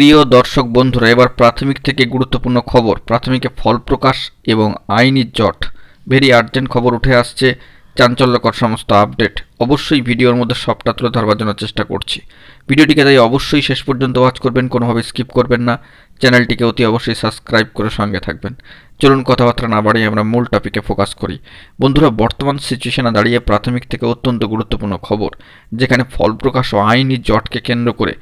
প্রিয় দর্শক বন্ধুরা, এবার প্রাথমিক থেকে গুরুত্বপূর্ণ খবর, প্রাথমিকে ফল প্রকাশ এবং আইনি জট, ভেরি আর্জেন্ট খবর উঠে আসছে, চাঞ্চল্যকর সমস্ত আপডেট। অবশ্যই ভিডিওর মধ্যে সবটা তুলে ধরবার জন্য চেষ্টা করছি। ভিডিওটিকে তাই অবশ্যই শেষ পর্যন্ত ওয়াচ করবেন, কোনোভাবে স্কিপ করবেন না। চ্যানেলটিকে অতি অবশ্যই সাবস্ক্রাইব করে সঙ্গে থাকবেন। চলুন কথাবার্তা না বাড়িয়ে আমরা মূল টপিকে ফোকাস করি। বন্ধুরা, বর্তমান সিচুয়েশনে দাঁড়িয়ে প্রাথমিক থেকে অত্যন্ত গুরুত্বপূর্ণ খবর, যেখানে ফল প্রকাশ ও আইনি জটকে কেন্দ্র করে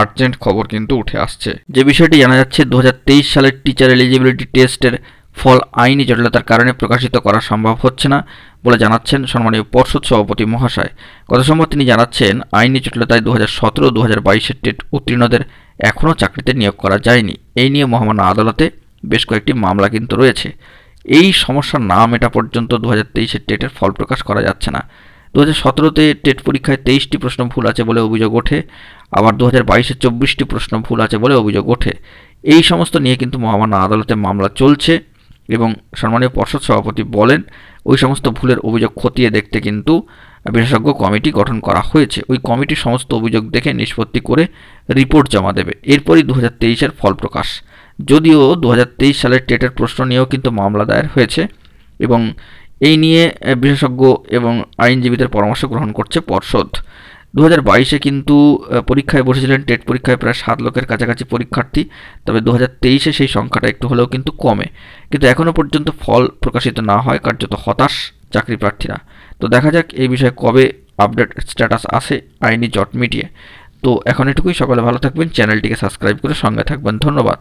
আর্জেন্ট খবর কিন্তু উঠে আসছে। যে বিষয়টি জানা যাচ্ছে, 2023 সালের টিচার এলিজিবিলিটি টেস্টের ফল আইনি জটিলতার কারণে প্রকাশিত করা সম্ভব হচ্ছে না বলে জানাচ্ছেন সম্মানীয় পর্ষদ সভাপতি মহাশয়। গত সোমবার তিনি জানাচ্ছেন, আইনি জটিলতায় 2017-2022 টেট উত্তীর্ণদের এখনও চাকরিতে নিয়োগ করা যায়নি। এই নিয়ে মহামান্য আদালতে বেশ কয়েকটি মামলা কিন্তু রয়েছে। এই সমস্যার না মেটা পর্যন্ত 2023 টেটের ফল প্রকাশ করা যাচ্ছে না। 2017-তে টেট পরীক্ষায় 23টি প্রশ্ন ভুল আছে বলে অভিযোগ ওঠে, আবার 2022-এ 24টি প্রশ্ন ভুল আছে বলে অভিযোগ ওঠে। এই সমস্ত নিয়ে কিন্তু মহামান্য আদালতে মামলা চলছে এবং সম্মানীয় পর্ষদ সভাপতি বলেন, ওই সমস্ত ভুলের অভিযোগ খতিয়ে দেখতে কিন্তু বিশেষজ্ঞ কমিটি গঠন করা হয়েছে। ওই কমিটি সমস্ত অভিযোগ দেখে নিষ্পত্তি করে রিপোর্ট জমা দেবে। এরপরই 2023-এর ফল প্রকাশ। যদিও 2023 সালের টেটের প্রশ্ন নিয়েও কিন্তু মামলা দায়ের হয়েছে এবং এই নিয়ে বিশেষজ্ঞ এবং আইনজীবীদের পরামর্শ গ্রহণ করছে পর্ষদ। 2022-এ কিন্তু পরীক্ষায় বসেছিলেন টেট পরীক্ষায় প্রায় 7 লক্ষের কাছাকাছি পরীক্ষার্থী, তবে 2023-এ সেই সংখ্যাটা একটু হলেও কিন্তু কমে। কিন্তু এখনও পর্যন্ত ফল প্রকাশিত না হয় কার্যত হতাশ চাকরি প্রার্থীরা। তো দেখা যাক এই বিষয়ে কবে আপডেট স্ট্যাটাস আসে আইনি জট মিটিয়ে। তো এখন এটুকুই, সকলে ভালো থাকবেন, চ্যানেলটিকে সাবস্ক্রাইব করে সঙ্গে থাকবেন। ধন্যবাদ।